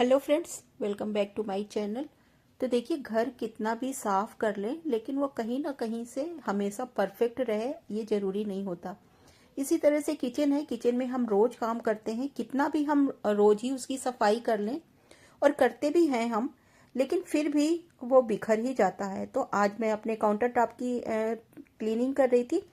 Hello friends, welcome back to my channel. तो देखिए, घर कितना भी साफ कर लें लेकिन वो कहीं ना कहीं से हमेशा परफेक्ट रहे ये ज़रूरी नहीं होता। इसी तरह से किचन है, किचन में हम रोज़ काम करते हैं, कितना भी हम रोज़ ही उसकी सफाई कर लें और करते भी हैं हम, लेकिन फिर भी वो बिखर ही जाता है। तो आज मैं अपने काउंटर टॉप की क्लीनिंग कर रही थी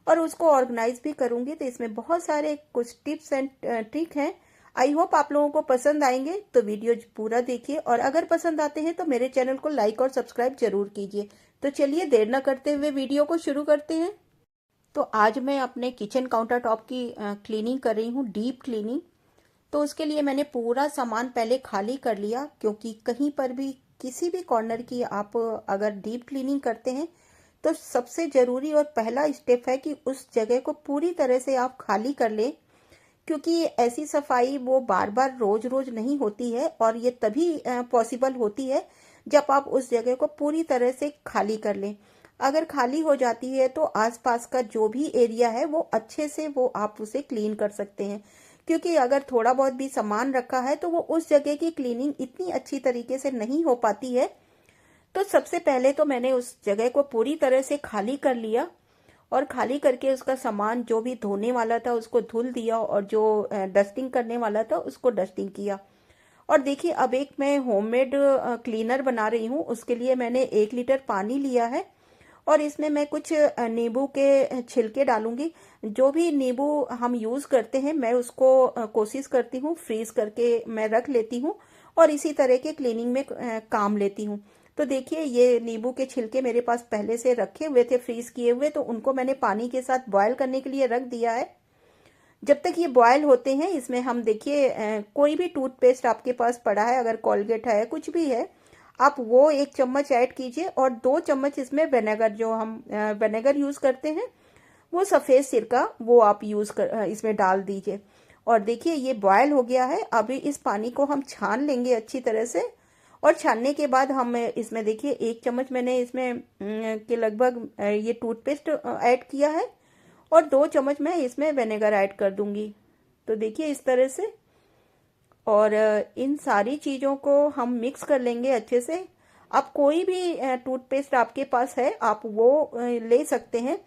और उसको ऑर्गेनाइज भी करूंगी। तो इसमें बहुत सारे कुछ टिप्स एंड ट्रिक हैं। आई होप आप लोगों को पसंद आएंगे, तो वीडियो पूरा देखिए और अगर पसंद आते हैं तो मेरे चैनल को लाइक और सब्सक्राइब जरूर कीजिए। तो चलिए देर न करते हुए वीडियो को शुरू करते हैं। तो आज मैं अपने किचन काउंटर टॉप की क्लीनिंग कर रही हूँ, डीप क्लीनिंग। तो उसके लिए मैंने पूरा सामान पहले खाली कर लिया, क्योंकि कहीं पर भी किसी भी कॉर्नर की आप अगर डीप क्लीनिंग करते हैं तो सबसे ज़रूरी और पहला स्टेप है कि उस जगह को पूरी तरह से आप खाली कर लें, क्योंकि ऐसी सफाई वो बार बार रोज रोज नहीं होती है और ये तभी पॉसिबल होती है जब आप उस जगह को पूरी तरह से खाली कर लें। अगर खाली हो जाती है तो आसपास का जो भी एरिया है वो अच्छे से वो आप उसे क्लीन कर सकते हैं, क्योंकि अगर थोड़ा बहुत भी सामान रखा है तो वो उस जगह की क्लीनिंग इतनी अच्छी तरीके से नहीं हो पाती है। तो सबसे पहले तो मैंने उस जगह को पूरी तरह से खाली कर लिया और खाली करके उसका सामान जो भी धोने वाला था उसको धुल दिया और जो डस्टिंग करने वाला था उसको डस्टिंग किया। और देखिए, अब एक मैं होममेड क्लीनर बना रही हूँ। उसके लिए मैंने 1 लीटर पानी लिया है और इसमें मैं कुछ नींबू के छिलके डालूंगी। जो भी नींबू हम यूज़ करते हैं मैं उसको कोशिश करती हूँ फ्रीज करके मैं रख लेती हूँ और इसी तरह के क्लीनिंग में काम लेती हूँ। तो देखिए, ये नींबू के छिलके मेरे पास पहले से रखे हुए थे फ्रीज किए हुए, तो उनको मैंने पानी के साथ बॉयल करने के लिए रख दिया है। जब तक ये बॉयल होते हैं इसमें हम देखिए, कोई भी टूथपेस्ट आपके पास पड़ा है, अगर कोलगेट है कुछ भी है, आप वो 1 चम्मच ऐड कीजिए और 2 चम्मच इसमें विनेगर, जो हम विनेगर यूज करते हैं वो सफेद सिरका, वो आप इसमें डाल दीजिए। और देखिए, ये बॉयल हो गया है। अभी इस पानी को हम छान लेंगे अच्छी तरह से और छानने के बाद हम इसमें देखिए 1 चम्मच मैंने इसमें के लगभग ये टूथपेस्ट ऐड किया है और 2 चम्मच मैं इसमें विनेगर ऐड कर दूंगी। तो देखिए इस तरह से, और इन सारी चीज़ों को हम मिक्स कर लेंगे अच्छे से। आप कोई भी टूथपेस्ट आपके पास है आप वो ले सकते हैं।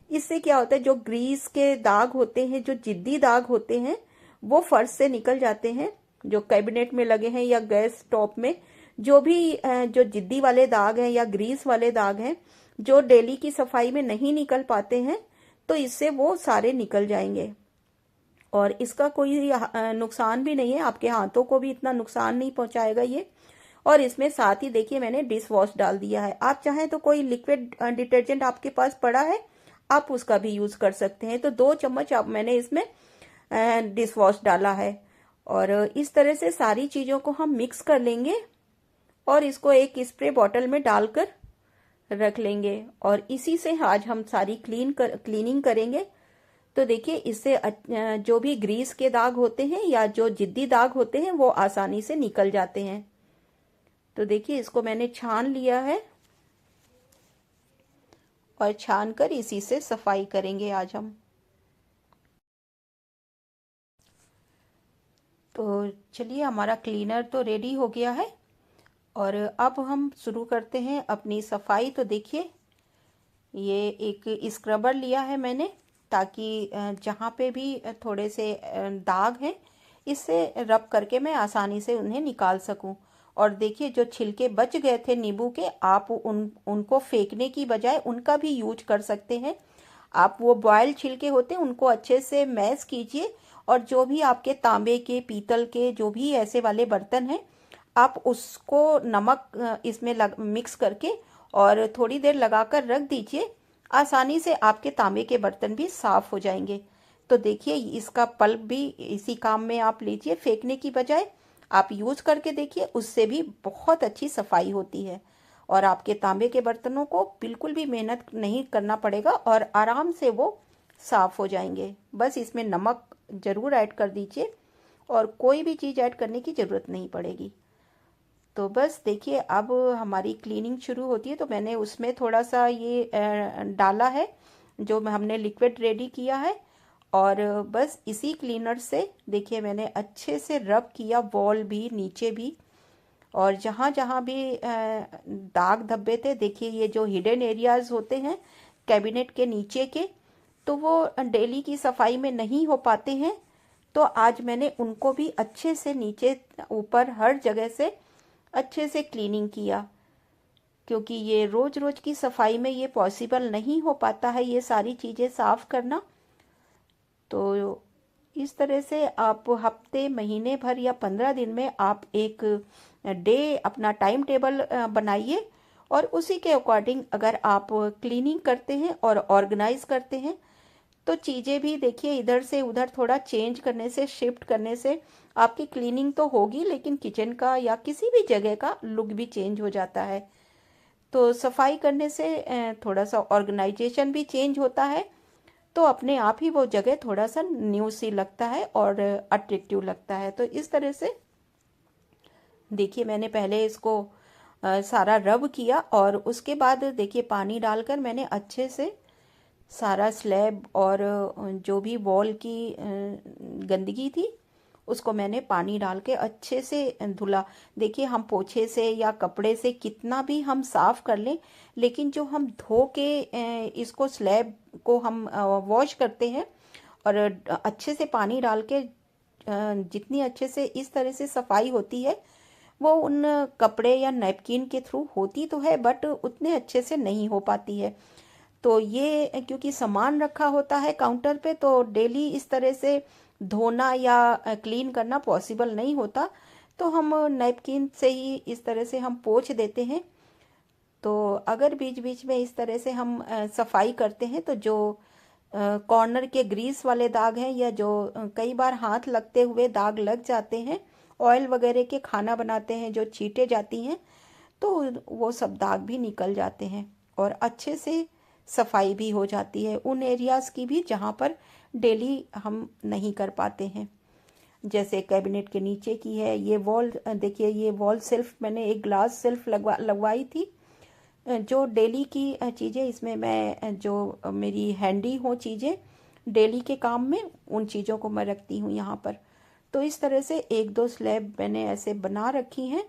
इससे क्या होता है, जो ग्रीस के दाग होते हैं, जो जिद्दी दाग होते हैं, वो फर्श से निकल जाते हैं। जो कैबिनेट में लगे हैं या गैस टॉप में जो भी जो जिद्दी वाले दाग हैं या ग्रीस वाले दाग हैं, जो डेली की सफाई में नहीं निकल पाते हैं, तो इससे वो सारे निकल जाएंगे और इसका कोई नुकसान भी नहीं है, आपके हाथों को भी इतना नुकसान नहीं पहुंचाएगा ये। और इसमें साथ ही देखिए मैंने डिश वॉश डाल दिया है। आप चाहें तो कोई लिक्विड डिटर्जेंट आपके पास पड़ा है आप उसका भी यूज कर सकते हैं। तो 2 चम्मच आप मैंने इसमें डिश वॉश डाला है और इस तरह से सारी चीजों को हम मिक्स कर लेंगे और इसको एक स्प्रे बॉटल में डालकर रख लेंगे और इसी से आज हम सारी क्लीनिंग करेंगे। तो देखिए, इससे जो भी ग्रीस के दाग होते हैं या जो जिद्दी दाग होते हैं वो आसानी से निकल जाते हैं। तो देखिए, इसको मैंने छान लिया है और छान कर इसी से सफाई करेंगे आज हम। तो चलिए, हमारा क्लीनर तो रेडी हो गया है और अब हम शुरू करते हैं अपनी सफाई। तो देखिए, ये एक स्क्रबर लिया है मैंने, ताकि जहाँ पे भी थोड़े से दाग हैं इससे रब करके मैं आसानी से उन्हें निकाल सकूं। और देखिए, जो छिलके बच गए थे नींबू के, आप उनको फेंकने की बजाय उनका भी यूज कर सकते हैं। आप वो बॉयल छिलके होते हैं उनको अच्छे से मैश कीजिए और जो भी आपके तांबे के, पीतल के, जो भी ऐसे वाले बर्तन हैं, आप उसको नमक इसमें मिक्स करके और थोड़ी देर लगाकर रख दीजिए। आसानी से आपके तांबे के बर्तन भी साफ हो जाएंगे। तो देखिए, इसका पल्प भी इसी काम में आप लीजिए, फेंकने की बजाय आप यूज करके देखिए, उससे भी बहुत अच्छी सफाई होती है और आपके तांबे के बर्तनों को बिल्कुल भी मेहनत नहीं करना पड़ेगा और आराम से वो साफ हो जाएंगे। बस इसमें नमक जरूर ऐड कर दीजिए और कोई भी चीज़ ऐड करने की ज़रूरत नहीं पड़ेगी। तो बस देखिए, अब हमारी क्लीनिंग शुरू होती है। तो मैंने उसमें थोड़ा सा ये डाला है जो हमने लिक्विड रेडी किया है और बस इसी क्लीनर से देखिए मैंने अच्छे से रब किया, वॉल भी, नीचे भी, और जहाँ जहाँ भी दाग धब्बे थे, देखिए ये जो हिडन एरियाज होते हैं कैबिनेट के नीचे के, तो वो डेली की सफाई में नहीं हो पाते हैं। तो आज मैंने उनको भी अच्छे से नीचे ऊपर हर जगह से अच्छे से क्लीनिंग किया, क्योंकि ये रोज रोज की सफाई में ये पॉसिबल नहीं हो पाता है ये सारी चीज़ें साफ करना। तो इस तरह से आप हफ्ते, महीने भर या 15 दिन में आप एक डे अपना टाइम टेबल बनाइए, और उसी के अकॉर्डिंग अगर आप क्लीनिंग करते हैं और ऑर्गेनाइज करते हैं तो चीज़ें भी देखिए इधर से उधर थोड़ा चेंज करने से, शिफ्ट करने से आपकी क्लीनिंग तो होगी, लेकिन किचन का या किसी भी जगह का लुक भी चेंज हो जाता है। तो सफाई करने से थोड़ा सा ऑर्गेनाइजेशन भी चेंज होता है, तो अपने आप ही वो जगह थोड़ा सा न्यू सी लगता है और अट्रैक्टिव लगता है। तो इस तरह से देखिए मैंने पहले इसको सारा रब किया, और उसके बाद देखिए पानी डालकर मैंने अच्छे से सारा स्लैब और जो भी वॉल की गंदगी थी उसको मैंने पानी डाल के अच्छे से धुला। देखिए हम पोछे से या कपड़े से कितना भी हम साफ कर लें, लेकिन जो हम धो के इसको स्लैब को हम वॉश करते हैं और अच्छे से पानी डाल के जितनी अच्छे से इस तरह से सफाई होती है वो उन कपड़े या नैपकिन के थ्रू होती तो है, बट उतने अच्छे से नहीं हो पाती है। तो ये क्योंकि सामान रखा होता है काउंटर पे, तो डेली इस तरह से धोना या क्लीन करना पॉसिबल नहीं होता, तो हम नैपकिन से ही इस तरह से हम पोंछ देते हैं। तो अगर बीच बीच में इस तरह से हम सफाई करते हैं तो जो कॉर्नर के ग्रीस वाले दाग हैं, या जो कई बार हाथ लगते हुए दाग लग जाते हैं, ऑयल वगैरह के खाना बनाते हैं जो छींटे जाती हैं, तो वो सब दाग भी निकल जाते हैं और अच्छे से सफाई भी हो जाती है उन एरियाज़ की भी जहाँ पर डेली हम नहीं कर पाते हैं। जैसे कैबिनेट के नीचे की है ये वॉल, देखिए ये वॉल सेल्फ मैंने एक ग्लास सेल्फ लगवाई थी, जो डेली की चीज़ें, इसमें मैं जो मेरी हैंडी हो चीज़ें डेली के काम में, उन चीज़ों को मैं रखती हूँ यहाँ पर। तो इस तरह से एक दो स्लैब मैंने ऐसे बना रखी हैं,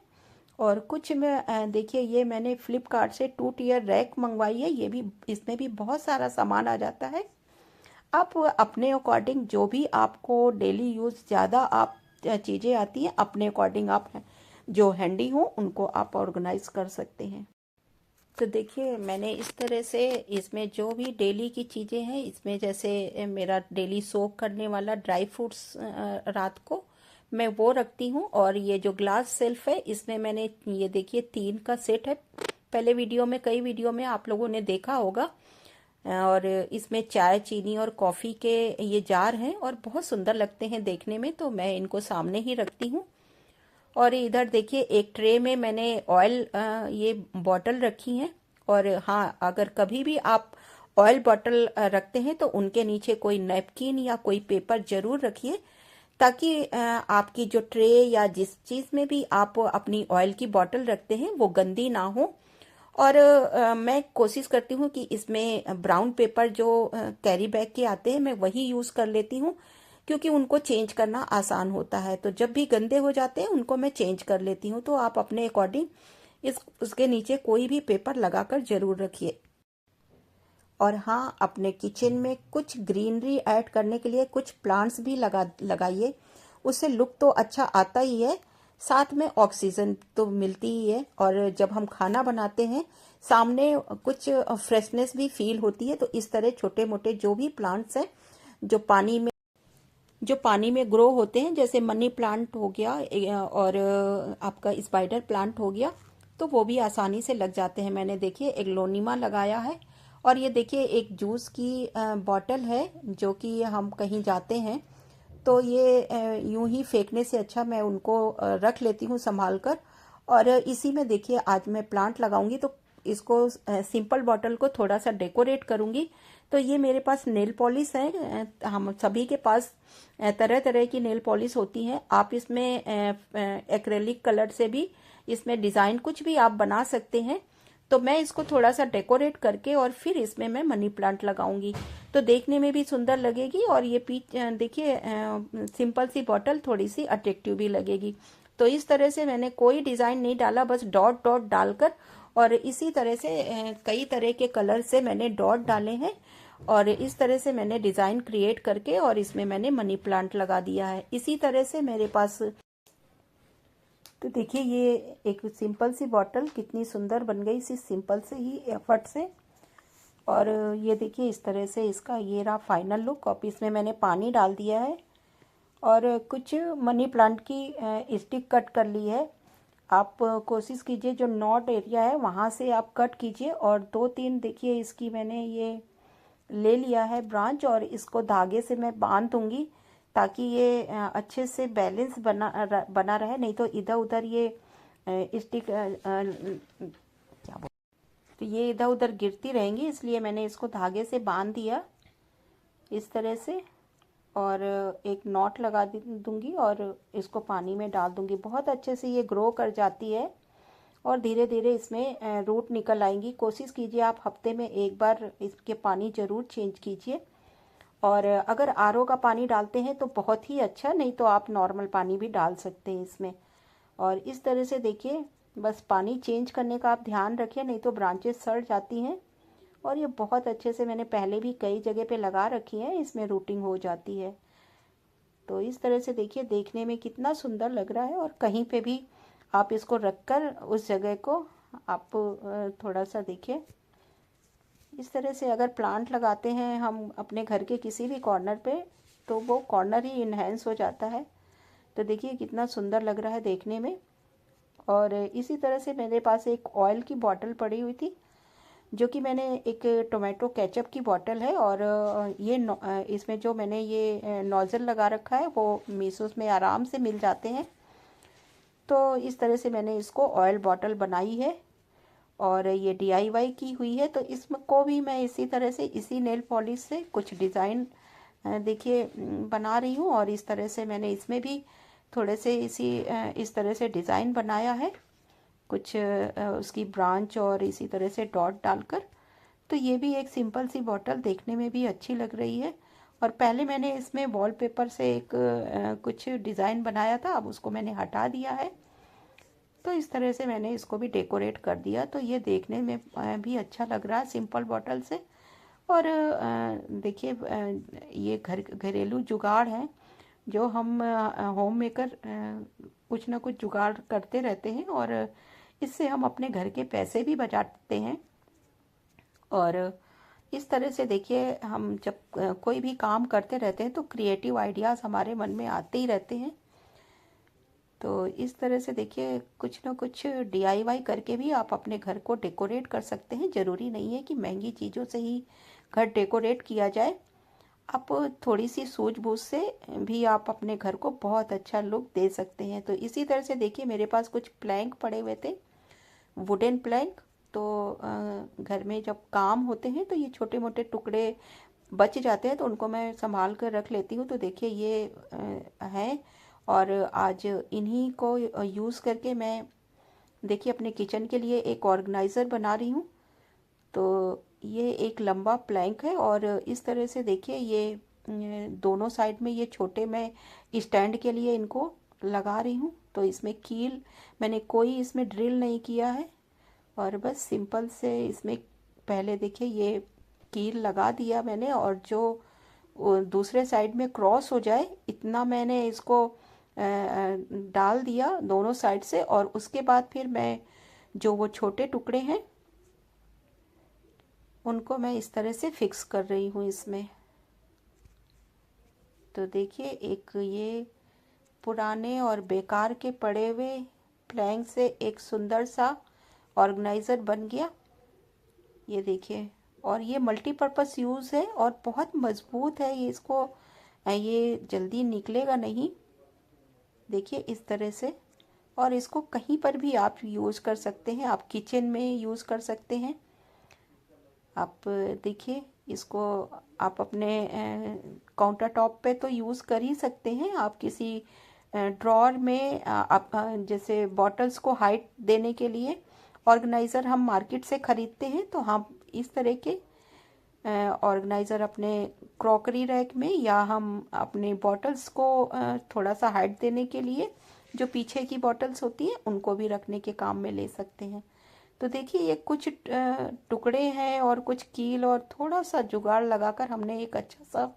और कुछ में देखिए ये मैंने फ्लिपकार्ट से 2 टियर रैक मंगवाई है, ये भी, इसमें भी बहुत सारा सामान आ जाता है। आप अपने अकॉर्डिंग जो भी आपको डेली यूज़ ज़्यादा आप चीज़ें आती हैं, अपने अकॉर्डिंग आप जो हैंडी हो उनको आप ऑर्गेनाइज कर सकते हैं। तो देखिए मैंने इस तरह से इसमें जो भी डेली की चीज़ें हैं, इसमें जैसे मेरा डेली सोक करने वाला ड्राई फ्रूट्स रात को मैं वो रखती हूँ, और ये जो ग्लास सेल्फ है इसमें मैंने ये देखिए 3 का सेट है, पहले वीडियो में, कई वीडियो में आप लोगों ने देखा होगा, और इसमें चाय, चीनी और कॉफ़ी के ये जार हैं और बहुत सुंदर लगते हैं देखने में, तो मैं इनको सामने ही रखती हूँ। और इधर देखिए एक ट्रे में मैंने ऑयल ये बॉटल रखी हैं, और हाँ अगर कभी भी आप ऑयल बॉटल रखते हैं तो उनके नीचे कोई नैपकिन या कोई पेपर जरूर रखिए, ताकि आपकी जो ट्रे या जिस चीज़ में भी आप अपनी ऑयल की बॉटल रखते हैं वो गंदी ना हो। और मैं कोशिश करती हूँ कि इसमें ब्राउन पेपर जो कैरी बैग के आते हैं मैं वही यूज़ कर लेती हूँ, क्योंकि उनको चेंज करना आसान होता है, तो जब भी गंदे हो जाते हैं उनको मैं चेंज कर लेती हूँ। तो आप अपने अकॉर्डिंग उसके नीचे कोई भी पेपर लगाकर जरूर रखिए। और हाँ, अपने किचन में कुछ ग्रीनरी ऐड करने के लिए कुछ प्लांट्स भी लगाइए, उससे लुक तो अच्छा आता ही है, साथ में ऑक्सीजन तो मिलती ही है, और जब हम खाना बनाते हैं सामने कुछ फ्रेशनेस भी फील होती है। तो इस तरह छोटे मोटे जो भी प्लांट्स हैं जो पानी में ग्रो होते हैं, जैसे मनी प्लांट हो गया और आपका स्पाइडर प्लांट हो गया, तो वो भी आसानी से लग जाते हैं। मैंने देखिए एक लोनीमा लगाया है, और ये देखिए एक जूस की बॉटल है, जो कि हम कहीं जाते हैं तो ये यूं ही फेंकने से अच्छा मैं उनको रख लेती हूँ संभाल कर। और इसी में देखिए आज मैं प्लांट लगाऊंगी, तो इसको सिंपल बॉटल को थोड़ा सा डेकोरेट करूंगी। तो ये मेरे पास नेल पॉलिश है, हम सभी के पास तरह तरह की नेल पॉलिश होती हैं। आप इसमें एक्रेलिक कलर से भी इसमें डिज़ाइन कुछ भी आप बना सकते हैं। तो मैं इसको थोड़ा सा डेकोरेट करके और फिर इसमें मैं मनी प्लांट लगाऊंगी, तो देखने में भी सुंदर लगेगी और ये देखिए सिंपल सी बॉटल थोड़ी सी अट्रैक्टिव भी लगेगी। तो इस तरह से मैंने कोई डिज़ाइन नहीं डाला, बस डॉट डॉट डालकर, और इसी तरह से कई तरह के कलर से मैंने डॉट डाले हैं और इस तरह से मैंने डिज़ाइन क्रिएट करके और इसमें मैंने मनी प्लांट लगा दिया है। इसी तरह से मेरे पास, तो देखिए ये एक सिंपल सी बॉटल कितनी सुंदर बन गई इसी सिंपल से ही एफर्ट से। और ये देखिए इस तरह से इसका ये रहा फाइनल लुक। और इसमें मैंने पानी डाल दिया है और कुछ मनी प्लांट की स्टिक कट कर ली है। आप कोशिश कीजिए जो नॉट एरिया है वहाँ से आप कट कीजिए, और 2-3 देखिए इसकी मैंने ये ले लिया है ब्रांच, और इसको धागे से मैं बांध दूंगी ताकि ये अच्छे से बैलेंस बना रहे, नहीं तो इधर उधर ये स्टिक क्या बोल, तो ये इधर उधर गिरती रहेंगी, इसलिए मैंने इसको धागे से बांध दिया इस तरह से। और एक नॉट लगा दूंगी और इसको पानी में डाल दूंगी। बहुत अच्छे से ये ग्रो कर जाती है और धीरे धीरे इसमें रूट निकल आएंगी। कोशिश कीजिए आप हफ्ते में एक बार इसके पानी ज़रूर चेंज कीजिए। और अगर आरओ का पानी डालते हैं तो बहुत ही अच्छा, नहीं तो आप नॉर्मल पानी भी डाल सकते हैं इसमें। और इस तरह से देखिए बस पानी चेंज करने का आप ध्यान रखिए, नहीं तो ब्रांचेस सड़ जाती हैं। और ये बहुत अच्छे से मैंने पहले भी कई जगह पे लगा रखी है, इसमें रूटिंग हो जाती है। तो इस तरह से देखिए देखने में कितना सुंदर लग रहा है। और कहीं पे भी आप इसको रखकर उस जगह को आप थोड़ा सा देखिए इस तरह से अगर प्लांट लगाते हैं हम अपने घर के किसी भी कॉर्नर पे, तो वो कॉर्नर ही इन्हेंस हो जाता है। तो देखिए कितना सुंदर लग रहा है देखने में। और इसी तरह से मेरे पास एक ऑयल की बॉटल पड़ी हुई थी, जो कि मैंने एक टोमेटो केचप की बॉटल है, और ये इसमें जो मैंने ये नोज़ल लगा रखा है वो मीशो में आराम से मिल जाते हैं। तो इस तरह से मैंने इसको ऑयल बॉटल बनाई है और ये DIY की हुई है। तो इसमें को भी मैं इसी तरह से इसी नेल पॉलिश से कुछ डिज़ाइन देखिए बना रही हूँ। और इस तरह से मैंने इसमें भी थोड़े से इस तरह से डिज़ाइन बनाया है, कुछ उसकी ब्रांच और इसी तरह से डॉट डालकर। तो ये भी एक सिंपल सी बॉटल देखने में भी अच्छी लग रही है। और पहले मैंने इसमें वॉलपेपर से एक कुछ डिज़ाइन बनाया था, अब उसको मैंने हटा दिया है। तो इस तरह से मैंने इसको भी डेकोरेट कर दिया। तो ये देखने में भी अच्छा लग रहा है सिंपल बॉटल से। और देखिए ये घरेलू जुगाड़ है जो हम होम मेकर कुछ ना कुछ जुगाड़ करते रहते हैं, और इससे हम अपने घर के पैसे भी बचाते हैं। और इस तरह से देखिए हम जब कोई भी काम करते रहते हैं तो क्रिएटिव आइडियाज़ हमारे मन में आते ही रहते हैं। तो इस तरह से देखिए कुछ ना कुछ DIY करके भी आप अपने घर को डेकोरेट कर सकते हैं। ज़रूरी नहीं है कि महंगी चीज़ों से ही घर डेकोरेट किया जाए। आप थोड़ी सी सूझबूझ से भी आप अपने घर को बहुत अच्छा लुक दे सकते हैं। तो इसी तरह से देखिए मेरे पास कुछ प्लैंक पड़े हुए थे, वुडन प्लैंक। तो घर में जब काम होते हैं तो ये छोटे मोटे टुकड़े बच जाते हैं, तो उनको मैं संभाल कर रख लेती हूँ। तो देखिए ये हैं, और आज इन्हीं को यूज़ करके मैं देखिए अपने किचन के लिए एक ऑर्गेनाइज़र बना रही हूँ। तो ये एक लंबा प्लैंक है, और इस तरह से देखिए ये दोनों साइड में ये छोटे मैं स्टैंड के लिए इनको लगा रही हूँ। तो इसमें कील मैंने कोई इसमें ड्रिल नहीं किया है, और बस सिंपल से इसमें पहले देखिए ये कील लगा दिया मैंने, और जो दूसरे साइड में क्रॉस हो जाए इतना मैंने इसको डाल दिया दोनों साइड से। और उसके बाद फिर मैं जो वो छोटे टुकड़े हैं उनको मैं इस तरह से फिक्स कर रही हूँ इसमें। तो देखिए एक ये पुराने और बेकार के पड़े हुए प्लैंक से एक सुंदर सा ऑर्गेनाइज़र बन गया, ये देखिए। और ये मल्टीपर्पज़ यूज़ है और बहुत मज़बूत है ये, इसको ये जल्दी निकलेगा नहीं। देखिए इस तरह से, और इसको कहीं पर भी आप यूज़ कर सकते हैं, आप किचन में यूज़ कर सकते हैं। आप देखिए इसको आप अपने काउंटर टॉप पे तो यूज़ कर ही सकते हैं, आप किसी ड्रॉर में आप जैसे बॉटल्स को हाइट देने के लिए, ऑर्गेनाइज़र हम मार्केट से ख़रीदते हैं, तो हम इस तरह के ऑर्गेनाइज़र अपने क्रॉकरी रैक में, या हम अपने बॉटल्स को थोड़ा सा हाइट देने के लिए जो पीछे की बॉटल्स होती हैं उनको भी रखने के काम में ले सकते हैं। तो देखिए ये कुछ टुकड़े हैं और कुछ कील और थोड़ा सा जुगाड़ लगाकर हमने एक अच्छा सा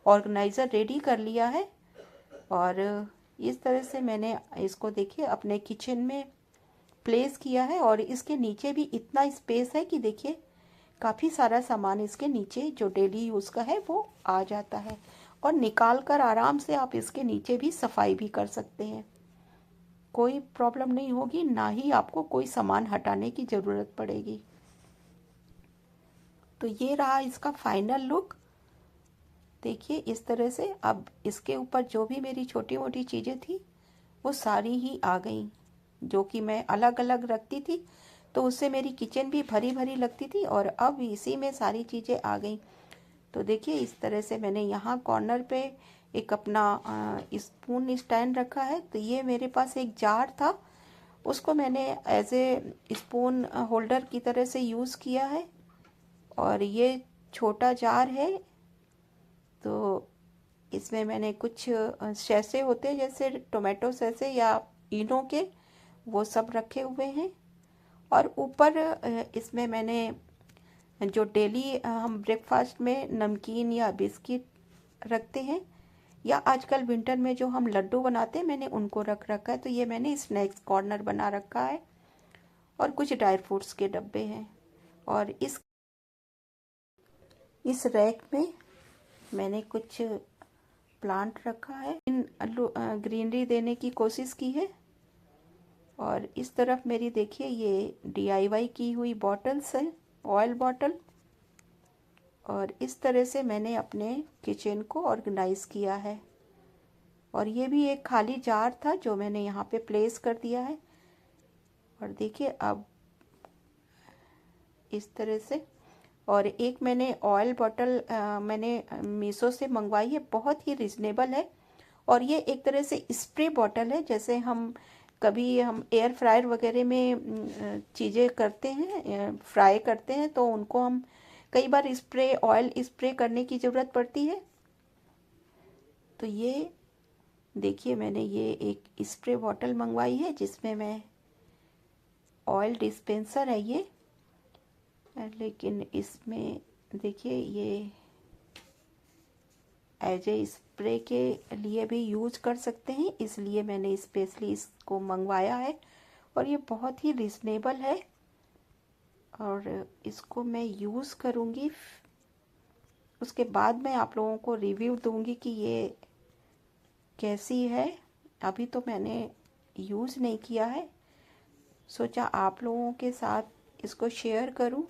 ऑर्गेनाइज़र रेडी कर लिया है। और इस तरह से मैंने इसको देखिए अपने किचन में प्लेस किया है, और इसके नीचे भी इतना स्पेस है कि देखिए काफ़ी सारा सामान इसके नीचे जो डेली यूज़ का है वो आ जाता है, और निकाल कर आराम से आप इसके नीचे भी सफाई भी कर सकते हैं। कोई प्रॉब्लम नहीं होगी, ना ही आपको कोई सामान हटाने की ज़रूरत पड़ेगी। तो ये रहा इसका फाइनल लुक। देखिए इस तरह से अब इसके ऊपर जो भी मेरी छोटी मोटी चीज़ें थी वो सारी ही आ गई, जो कि मैं अलग अलग रखती थी तो उससे मेरी किचन भी भरी भरी लगती थी, और अब इसी में सारी चीज़ें आ गई। तो देखिए इस तरह से मैंने यहाँ कॉर्नर पे एक अपना स्पून स्टैंड रखा है। तो ये मेरे पास एक जार था, उसको मैंने एज ए स्पून होल्डर की तरह से यूज़ किया है। और ये छोटा जार है, तो इसमें मैंने कुछ सैसे होते हैं जैसे टोमेटो सैसे या इनो के, वो सब रखे हुए हैं। और ऊपर इसमें मैंने जो डेली हम ब्रेकफास्ट में नमकीन या बिस्किट रखते हैं, या आजकल विंटर में जो हम लड्डू बनाते हैं मैंने उनको रख रखा है। तो ये मैंने स्नैक्स कॉर्नर बना रखा है, और कुछ ड्राई फ्रूट्स के डब्बे हैं। और इस रैक में मैंने कुछ प्लांट रखा है, इन ग्रीनरी देने की कोशिश की है। और इस तरफ मेरी देखिए ये DIY की हुई बॉटल्स हैं, ऑयल बॉटल। और इस तरह से मैंने अपने किचन को ऑर्गेनाइज किया है। और ये भी एक खाली जार था जो मैंने यहाँ पे प्लेस कर दिया है। और देखिए अब इस तरह से, और एक मैंने ऑयल बॉटल मैंने मीशो से मंगवाई है, बहुत ही रिजनेबल है। और ये एक तरह से स्प्रे बॉटल है, जैसे हम कभी हम एयर फ्रायर वगैरह में चीज़ें करते हैं, फ्राई करते हैं, तो उनको हम कई बार ऑयल स्प्रे करने की ज़रूरत पड़ती है। तो ये देखिए मैंने ये एक स्प्रे बॉटल मंगवाई है, जिसमें मैं ऑयल डिस्पेंसर है ये, लेकिन इसमें देखिए ये एज ए स्प्रे के लिए भी यूज़ कर सकते हैं, इसलिए मैंने स्पेशली इसको मंगवाया है। और ये बहुत ही रिजनेबल है, और इसको मैं यूज़ करूँगी, उसके बाद मैं आप लोगों को रिव्यू दूँगी कि ये कैसी है। अभी तो मैंने यूज़ नहीं किया है, सोचा आप लोगों के साथ इसको शेयर करूं।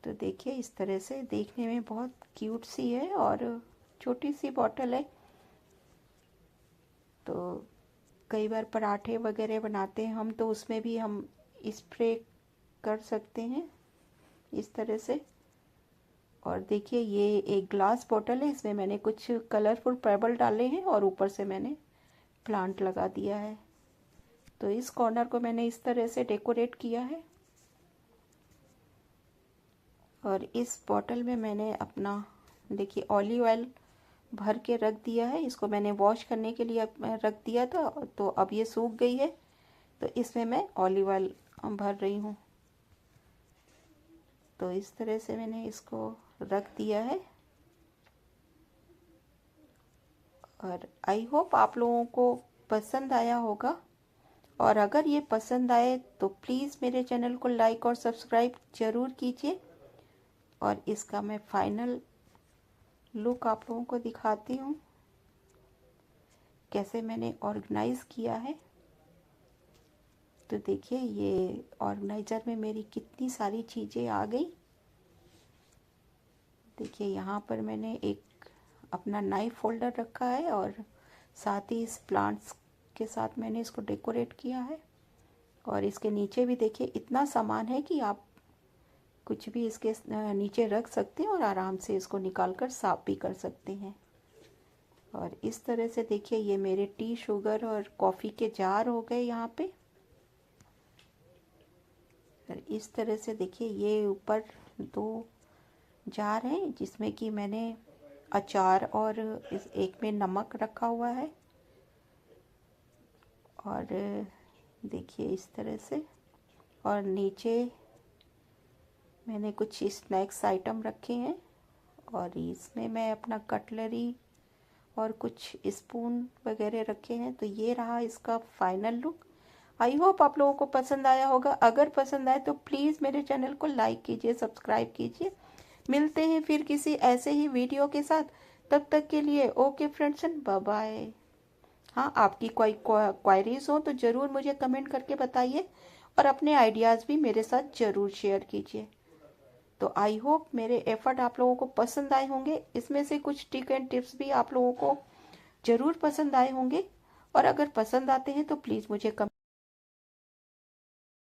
तो देखिए इस तरह से देखने में बहुत क्यूट सी है, और छोटी सी बॉटल है। तो कई बार पराठे वगैरह बनाते हैं हम, तो उसमें भी हम स्प्रे कर सकते हैं इस तरह से। और देखिए ये एक ग्लास बॉटल है, इसमें मैंने कुछ कलरफुल पेबल डाले हैं, और ऊपर से मैंने प्लांट लगा दिया है। तो इस कॉर्नर को मैंने इस तरह से डेकोरेट किया है। और इस बॉटल में मैंने अपना देखिए ऑलिव ऑयल भर के रख दिया है। इसको मैंने वॉश करने के लिए रख दिया था, तो अब ये सूख गई है, तो इसमें मैं ऑलिव ऑयल भर रही हूँ। तो इस तरह से मैंने इसको रख दिया है। और आई होप आप लोगों को पसंद आया होगा, और अगर ये पसंद आए तो प्लीज़ मेरे चैनल को लाइक और सब्सक्राइब ज़रूर कीजिए। और इसका मैं फाइनल लुक आप लोगों को दिखाती हूँ, कैसे मैंने ऑर्गेनाइज किया है। तो देखिए ये ऑर्गेनाइजर में मेरी कितनी सारी चीज़ें आ गई। देखिए यहाँ पर मैंने एक अपना नाइफ होल्डर रखा है, और साथ ही इस प्लांट्स के साथ मैंने इसको डेकोरेट किया है। और इसके नीचे भी देखिए इतना सामान है कि आप कुछ भी इसके नीचे रख सकते हैं, और आराम से इसको निकाल कर साफ भी कर सकते हैं। और इस तरह से देखिए ये मेरे टी, शुगर और कॉफ़ी के जार हो गए यहाँ पे। और इस तरह से देखिए ये ऊपर 2 जार हैं जिसमें कि मैंने अचार और इस एक में नमक रखा हुआ है। और देखिए इस तरह से, और नीचे मैंने कुछ स्नैक्स आइटम रखे हैं और इसमें मैं अपना कटलरी और कुछ स्पून वगैरह रखे हैं। तो ये रहा इसका फाइनल लुक। आई होप आप लोगों को पसंद आया होगा। अगर पसंद आए तो प्लीज़ मेरे चैनल को लाइक कीजिए, सब्सक्राइब कीजिए। मिलते हैं फिर किसी ऐसे ही वीडियो के साथ। तब तक के लिए okay friends and bye bye. हाँ, आपकी कोई क्वायरीज हो तो ज़रूर मुझे कमेंट करके बताइए और अपने आइडियाज़ भी मेरे साथ ज़रूर शेयर कीजिए। तो आई होप मेरे एफर्ट आप लोगों को पसंद आए होंगे। इसमें से कुछ ट्रिक एंड टिप्स भी आप लोगों को ज़रूर पसंद आए होंगे। और अगर पसंद आते हैं तो प्लीज़ मुझे